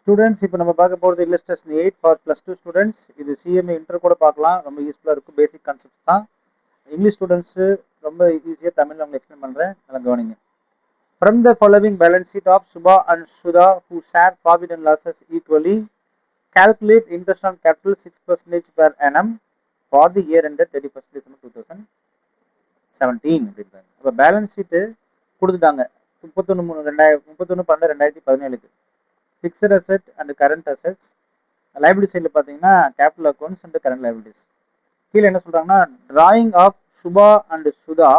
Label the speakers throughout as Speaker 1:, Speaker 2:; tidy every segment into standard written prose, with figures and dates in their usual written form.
Speaker 1: Students இப்போ நம்ம பார்க்க போகிறது இல்லஸ்ட்ரேஷன் 8 ஃபார் +2 ஸ்டூடெண்ட்ஸ். இது சிஎம்ஏ இன்டர் கூட பார்க்கலாம், ரொம்ப யூஸ்ஃபுல்லாக இருக்கும். பேசிக் கான்செப்ட் தான். இங்கிலீஷ் ஸ்டூடெண்ட்ஸு ரொம்ப ஈஸியாக தமிழில் உங்களுக்கு எக்ஸ்பிளைன் பண்ணுறேன், நல்லா கவனிங்க. From the following balance sheet of Subha and Sudha who share profit and losses equally calculate interest on capital 6% per annum for the year ended 31st December 2017 அப்படின்றாங்க. இப்போ பேலன்ஸ் ஷீட்டு கொடுத்துட்டாங்க 31/12/2017. Fixed asset and current assets, liability சைடில் பார்த்தீங்கன்னா capital accounts and current liabilities. கீழே என்ன சொல்கிறாங்கன்னா drawing of Subha and Sudha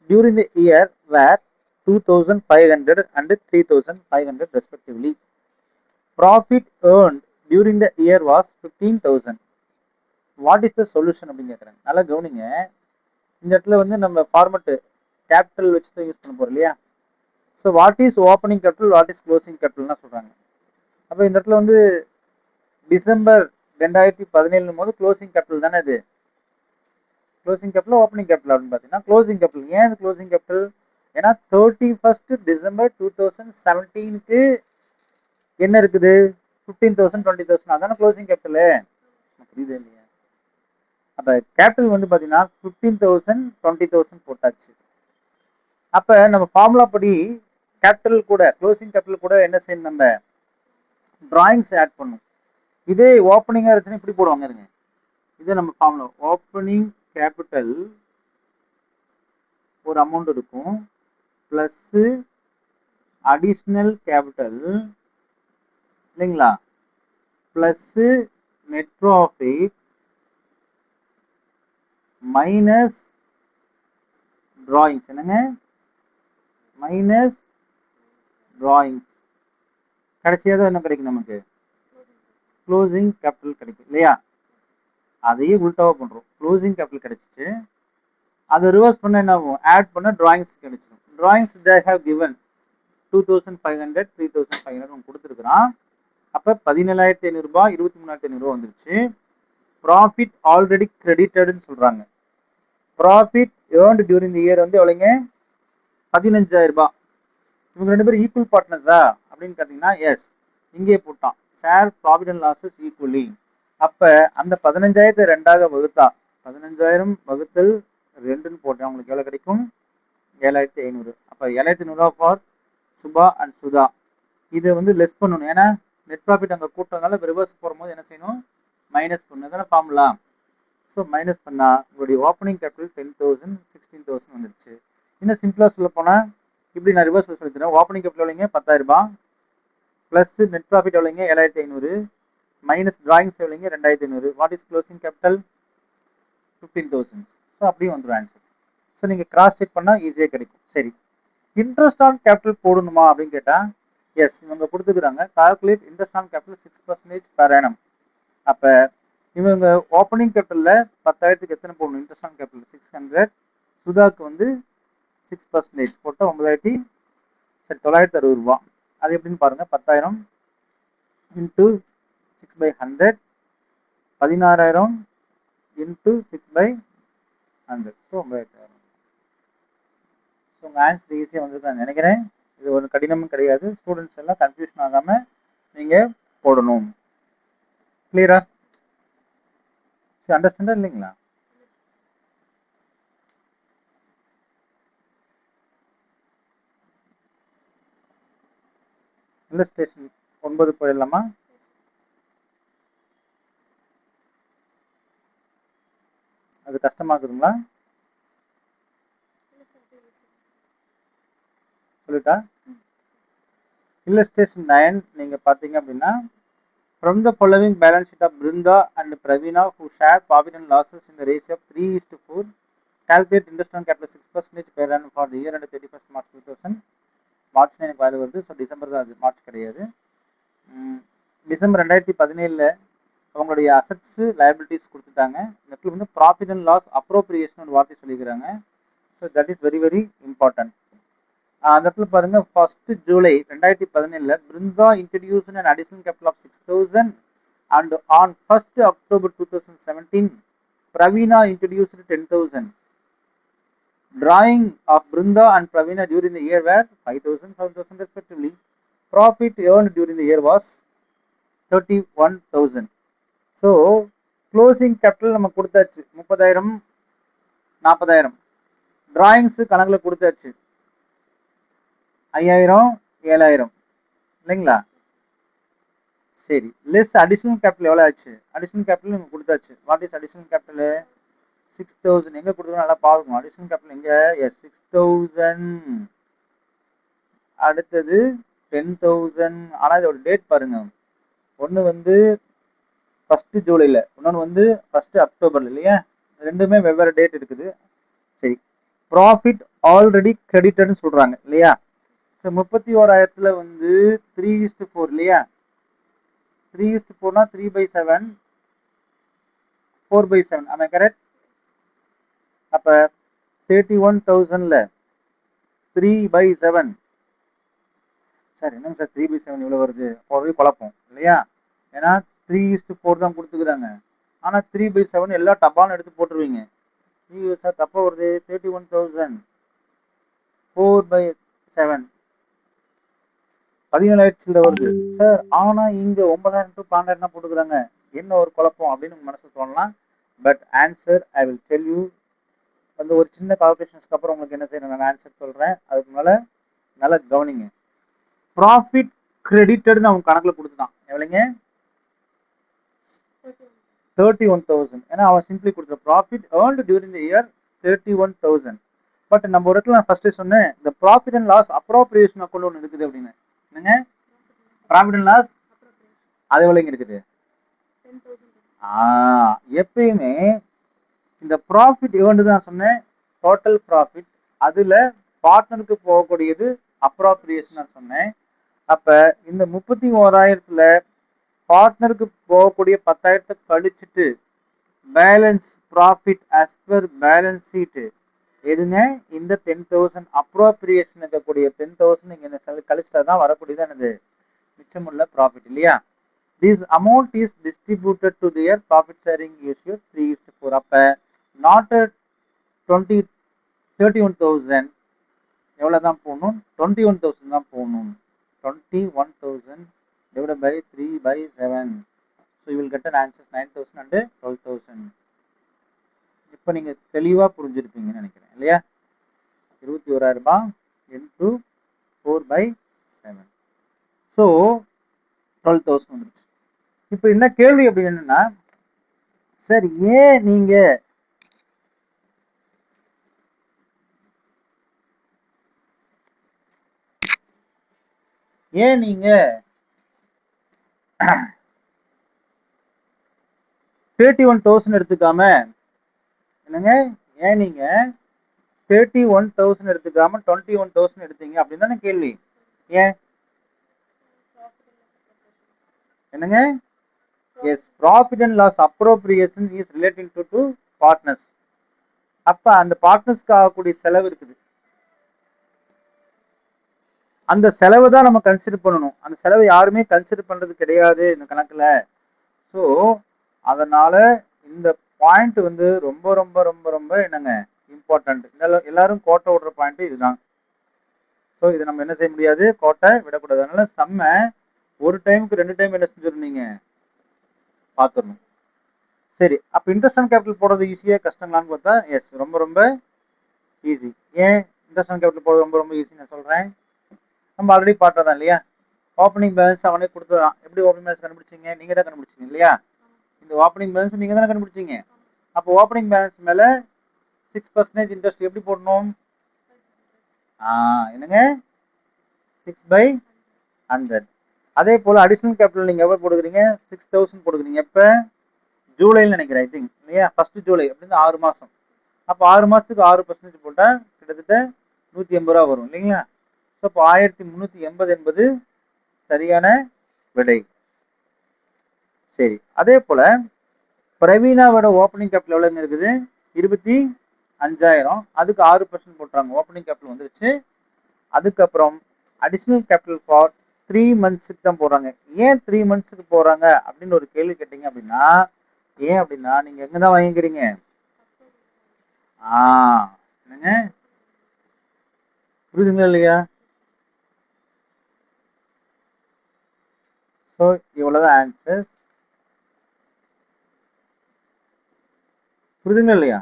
Speaker 1: during the year were 2500 and 3500 respectively. Profit earned during the year was 15,000. What is the solution அப்படின்னு கேட்குறாங்க. நல்லா கவனிங்க. இந்த இடத்துல வந்து நம்ம ஃபார்மெட்டு கேபிட்டல் வச்சு தான் யூஸ் பண்ண போகிறோம் இல்லையா. So what is opening capital, what is closing கேபிட்டல்னா சொல்கிறாங்க. அப்போ இந்த இடத்துல வந்து டிசம்பர் 2017 போது க்ளோசிங் கேபிட்டல் தானே இது. க்ளோசிங் கேபிட்டல் ஓப்பனிங் கேபிட்டல் அப்படின்னு பார்த்தீங்கன்னா க்ளோசிங் கேபிட்டல். ஏன் இது க்ளோசிங் கேபிட்டல்? ஏன்னா 31st டிசம்பர் 2017க்கு என்ன இருக்குது, 15,000 20,000, அதான க்ளோசிங் கேபிட்டலு. புரியுது இல்லையா? அப்போ கேபிட்டல் வந்து பார்த்தீங்கன்னா 15,000 20,000 போட்டாச்சு. அப்போ நம்ம ஃபார்முலா படி கேபிட்டல் கூட க்ளோசிங் கேபிட்டல் கூட என்ன செய்யணும், நம்ம டிராயிங்ஸ் ஆட் பண்ணும். இதே ஓப்பனிங்காக இருந்துச்சுன்னா இப்படி போடுவாங்க இருங்க. இதே நம்ம ஃபார்முலா ஓப்பனிங் கேபிட்டல் ஒரு அமௌண்ட் இருக்கும் ப்ளஸ் அடிஷ்னல் கேபிட்டல் இல்லைங்களா, plus net profit minus drawings. என்னங்க, மைனஸ் டிராயிங்ஸ். கடைசியாக என்ன கிடைக்கும் நமக்கு, க்ளோசிங் கேபிட்டல் கிடைக்கும் இல்லையா. அதையே உல்டாவாக பண்ணுறோம். க்ளோசிங் கேபிட்டல் கிடைச்சிச்சு, அதை ரிவர்ஸ் பண்ண என்ன ஆகும், ஆட் பண்ண டிராயிங்ஸ் கிடைச்சிடும். Drawings they have given 2500 3500 கொடுத்துருக்குறான். அப்போ 17,500 ரூபாய் 23,500 ரூபா வந்துருச்சு. ப்ராஃபிட் ஆல்ரெடி கிரெடிட்டட்னு சொல்கிறாங்க. Profit earned during the year வந்து எவ்வளோங்க, 15,000 ரூபாய். இவங்க ரெண்டு பேரும் ஈக்குவல் பார்ட்னர்ஸா அப்படின்னு பார்த்தீங்கன்னா எஸ், இங்கே போட்டான் share profit and losses equally. அப்போ அந்த 15,000 ரெண்டாக வகுத்தா 15,000 வகுத்தல் 2ன்னு போட்டேன், உங்களுக்கு எவ்வளோ கிடைக்கும், 7,500. அப்போ 7,500 ஃபார் சுபா அண்ட் சுதா. இதை வந்து லெஸ் பண்ணணும், ஏன்னா நெட் ப்ராஃபிட் அங்கே கூட்டனால ரிவர்ஸ் போகும்போது என்ன செய்யணும், மைனஸ் பண்ணணும் தானே ஃபார்முலா. ஸோ மைனஸ் பண்ணால் உங்களுடைய ஓப்பனிங் கேபிட்டல் 10,000 16,000 வந்துருச்சு. இன்னும் சிம்பிளாக சொல்ல போனால் இப்படி நான் ரிவர்ஸ் சொல்லித்தரேன். ஓப்பனிங் கேபிட்டல் எவ்வளோங்க, 10,000 ரூபாய், ப்ளஸ் நெட் ப்ராஃபிட் எவ்வளோங்க, 7,500, மைனஸ் டிராயிங்ஸ் எவ்வளோங்க, 2,500. What is closing capital, 15,000. So அப்படியும் வந்துடும் ஆன்சர். ஸோ நீங்கள் கிராஸ் செக் பண்ணால் ஈஸியாக கிடைக்கும். சரி, இன்ட்ரெஸ்ட் ஆன் கேபிட்டல் போடணுமா அப்படின்னு கேட்டால் எஸ், இவங்க கொடுத்துக்கிறாங்க calculate interest on capital 6% per annum. அப்போ இவங்க ஓப்பனிங் கேபிட்டலில் 10,000க்கு எத்தனை போடணும், இன்ட்ரெஸ்ட் ஆன் கேபிட்டல் 600, சுதாக்கு வந்து 6% போட்டால் 9,60 ரூபா. அது எப்படின்னு பாருங்கள், 10,000 இன்ட்டு 6/100, 16,000 இன்ட்டு 6/100, ஸோ 9,000. ஸோ உங்கள் ஆன்சர் ஈஸியாக வந்துருக்கான்னு நினைக்கிறேன். இது ஒரு கடினமும் கிடையாது. ஸ்டூடெண்ட்ஸ் எல்லாம் கன்ஃபியூஷன் ஆகாமல் நீங்கள் போடணும். கிளியரா? சரி, அண்டர்ஸ்டாண்டா இல்லைங்களா? இல்லஸ்ட்ரேஷன் 9 போயிடலாமா? அது கஷ்டமாக்குதுங்களா? சொல்லிட்டா. இல்லஸ்ட்ரேஷன் 9 நீங்கள் பார்த்தீங்க அப்படின்னா from the following balance sheet of Brinda and Pravina who share profit and losses in the ratio of 3:4, calculate interest on capital 6% per annum for the year ended 31st March 2000. March எனக்கு வேலை வருது, so December தான், அது March கிடையாது. December 2017 அவங்களுடைய assets liabilities கொடுத்துட்டாங்க. இந்த இடத்துல வந்து ப்ராஃபிட் அண்ட் லாஸ் அப்ரோப்ரியேஷன் ஒரு வார்த்தை சொல்லிக்கிறாங்க. So that is very very important. அந்த இடத்துல பாருங்க, 1st July 2017 Brinda introduced an additional capital of 6,000 and on 1st October 2017 Pravina introduced 10,000. Drawing of Brinda and Pravina during the year were 5,000 7,000 respectively. Profit earned during the year was 31,000. So closing capital நம்ம கொடுத்தாச்சு 30,000 40,000. Drawings கணக்கில் கொடுத்தாச்சு 5,000 7,000 இல்லைங்களா? சரி, less additional capital எவ்வளோ ஆச்சு? Additional capital நம்ம கொடுத்தாச்சு. What is additional capital? 6,000. எங்கே கொடுத்துருக்கோம் நல்லா பார்க்கணும். அடிஷனல் கேபிட்டல் எங்கே? எஸ் 6,000. அடுத்தது 10,000. ஆனால் இதோட டேட் பாருங்க, ஒன்று வந்து 1 ஜூலையில், இன்னொன்று வந்து 1 அக்டோபரில் இல்லையா? ரெண்டுமே வெவ்வேறு டேட் இருக்குது. சரி, ப்ராஃபிட் ஆல்ரெடி கிரெடிட்டட்னு சொல்கிறாங்க இல்லையா? ஸோ 31,000 வந்து 3:4 இல்லையா? 3:4னா 3/7 4/7. ஆமா கரெக்ட். அப்போ 31,000ல் 3/7. சார் என்னங்க சார் 3/7 இவ்வளோ வருது? போகவே குழப்பம் இல்லையா? ஏன்னா 3:4 தான் கொடுத்துக்கிறாங்க. ஆனால் 3/7 எல்லா டப்பாலும் எடுத்து போட்டுருவீங்க. சார் தப்பாக வருது. 31,000 4/7 17,000 வருது சார். ஆனால் இங்கே 9,000 to 12,000 தான் போட்டுக்கிறாங்க. என்ன ஒரு குழப்பம் அப்படின்னு உங்கள் மனசு தோணலாம். But answer I will tell you. வந்து ஒரு சின்ன கால்குலேஷன்ஸ்க்கு அப்புறம் உங்களுக்கு என்ன செய்யணும், நான் ஆன்சர் சொல்கிறேன். அதுக்கு மேலே நல்லா கவனிங்க. ப்ராஃபிட் கிரெடிட்டட்னு அவங்க கணக்கில் கொடுத்துட்டான். எவ்வளோங்க? 31,000. ஏன்னா அவன் சிம்பிளி கொடுத்த profit earned during the year 31,000. But நம்ம ஒரு இடத்துல நான் ஃபர்ஸ்ட் சொன்னேன், இந்த profit and loss appropriation account ஒன்று இருக்குது அப்படின்னு. என்னங்க ப்ராஃபிட் அண்ட் லாஸ்? அது எவ்வளோங்க இருக்குது? எப்பயுமே இந்த ப்ராஃபிட் ஏர்ன்டு தான் சொன்னேன், டோட்டல் ப்ராஃபிட். அதில் பார்ட்னருக்கு போகக்கூடியது அப்ரோப்ரியேஷன் சொன்னேன். அப்போ இந்த 31,000ல் பார்ட்னருக்கு போகக்கூடிய 10,000 கழிச்சுட்டு balance profit as per balance sheet எதுங்க? இந்த 10,000 அப்ரோப்ரியேஷன் இருக்கக்கூடிய 10,000 இங்கே கழிச்சிட்டா தான் வரக்கூடியது என்னது? மிச்சமுள்ள ப்ராஃபிட் இல்லையா? This amount is distributed to their profit sharing ratio 3:4. அப்போ நாட் 31,000 எவ்வளோ தான் போகணும்? 21,000 தான் போகணும். 21,000 divided by 3/7. So you will get an answer 9,000 and 12,000. இப்போ நீங்கள் தெளிவாக புரிஞ்சிருப்பீங்கன்னு நினைக்கிறேன் இல்லையா? 21,000 into 4/7. ஸோ 12,000 வந்துருச்சு. இப்போ என்ன கேள்வி அப்படின்னு என்னன்னா, சார் ஏன் நீங்கள் ஏன் நீங்கள் 31,000 எடுத்துக்காம, என்னங்க ஏன் நீங்க 31,000 எடுத்துக்காம 21,000 எடுத்தீங்க அப்படின்னு தானே கேள்வி. ஏன்? என்னங்க? Yes, profit and loss appropriation is relating to partners. அப்ப அந்த பார்ட்னர்ஸ்க்கு ஆகக்கூடிய செலவு இருக்குது, அந்த செலவு தான் நம்ம கன்சிடர் பண்ணணும். அந்த செலவை யாருமே கன்சிடர் பண்றது கிடையாது இந்த கணக்குல. ஸோ அதனால இந்த பாயிண்ட் வந்து ரொம்ப ரொம்ப ரொம்ப ரொம்ப என்னங்க இம்பார்ட்டன்ட். எல்லாரும் கோட்டை விடுற பாயிண்ட் இதுதான். ஸோ இதை நம்ம என்ன செய்ய முடியாது, கோட்டை விடக்கூடாது. அதனால செம்ம ஒரு டைமுக்கு 2 டைம் என்ன செஞ்சிருந்தீங்க பார்த்துடணும். சரி, அப்போ இன்ட்ரெஸ்ட் ஆன் கேபிட்டல் போடுறது ஈஸியா கஷ்டங்களான்னு பார்த்தா எஸ், ரொம்ப ரொம்ப ஈஸி. ஏன் இன்ட்ரெஸ்ட் ஆன் கேபிட்டல் போடுறது ரொம்ப ரொம்ப ஈஸி நான் சொல்றேன். நம்ம ஆல்ரெடி பார்த்ததான் இல்லையா? ஓப்பனிங் பேலன்ஸ் அவனே கொடுத்துதான். எப்படி ஓப்பனிங் பேலன்ஸ் கண்டுபிடிச்சிங்க? நீங்க தான் கண்டுபிடிச்சிங்க இல்லையா? இந்த ஓப்பனிங் பேலன்ஸ் நீங்க தானே கண்டுபிடிச்சிங்க. அப்போ ஓப்பனிங் பேலன்ஸ் மேல 6% இன்ட்ரெஸ்ட் எப்படி போடணும்? என்னங்க 6/100. அதே போல அடிஷனல் கேபிட்டல் நீங்க எவ்வளவு போடுறீங்க? 6,000 போடுறீங்க. எப்ப? ஜூலைன்னு நினைக்கிறேன், ஐ திங்க் இல்லையா? 1 ஜூலை அப்படின்னு 6 மாசம். அப்போ 6 மாசத்துக்கு 6% போட்டா கிட்டத்தட்ட 180 ரூபா வரும் இல்லைங்களா? ஸோ இப்போ 1380 என்பது சரியான விடை. சரி, அதே போல பிரவீனாவோட ஓப்பனிங் கேபிட்டல் எவ்வளவுங்க இருக்குது? 25,000. அதுக்கு 6% போட்டாங்க, ஓப்பனிங் கேபிட்டல் வந்துருச்சு. அதுக்கப்புறம் அடிஷனல் கேபிட்டல் ஃபார் 3 மந்த்ஸுக்கு தான் போறாங்க. ஏன் 3 மந்த்ஸுக்கு போறாங்க அப்படின்னு ஒரு கேள்வி கேட்டீங்க அப்படின்னா, ஏன் அப்படின்னா நீங்க எங்கதான் வாங்கிக்கிறீங்க? என்னங்க புரியுதுங்களா இல்லையா? ஸோ இவ்வளவுதான் ஆன்சர்ஸ். புரியுதுங்க இல்லையா?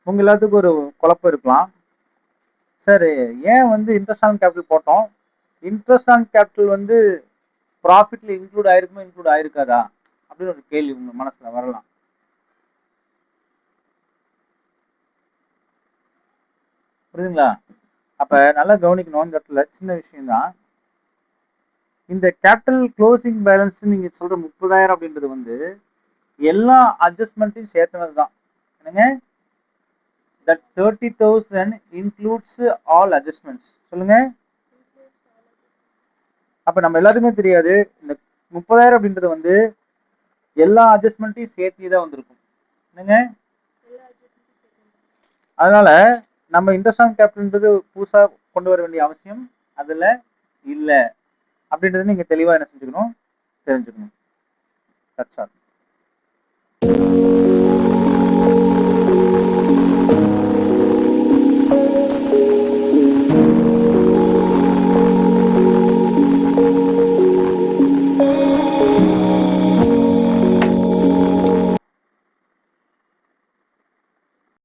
Speaker 1: உங்க எல்லாத்துக்கும் ஒரு குழப்பம் இருக்கலாம், சார் ஏன் வந்து இன்ட்ரெஸ்ட் ஆன் கேபிட்டல் போட்டோம், இன்ட்ரெஸ்ட் ஆன் கேபிட்டல் வந்து ப்ராஃபிட்ல இன்க்ளூட் ஆயிருக்குமா இன்க்ளூட் ஆயிருக்காதா அப்படின்னு ஒரு கேள்வி உங்க மனசுல வரலாம். புரியுதுங்களா? அப்ப நல்லா கவனிக்கணும். இந்த இடத்துல சின்ன விஷயம் தான், இந்த கேபிட்டல் க்ளோசிங் பேலன்ஸ் நீங்க சொல்ற 30,000 அப்படின்றது வந்து எல்லா அட்ஜஸ்ட்மெண்ட்டையும் சேர்த்துனது தான். என்னங்க? that 30,000 includes all adjustments. சொல்லுங்க. அப்ப நம்ம எல்லாத்துக்குமே தெரியாது, இந்த 30,000 அப்படின்றது வந்து எல்லா அட்ஜஸ்ட்மெண்ட்டையும் சேர்த்து தான் வந்திருக்கும். என்னங்க? அதனால நம்ம இன்ட்ரெஸ்ட் ஆன் கேபிட்டல்ன்றது புதுசா கொண்டு வர வேண்டிய அவசியம் அதுல இல்ல அப்படின்றத நீங்க தெளிவா என்ன செஞ்சுக்கணும், தெரிஞ்சுக்கணும். That's all.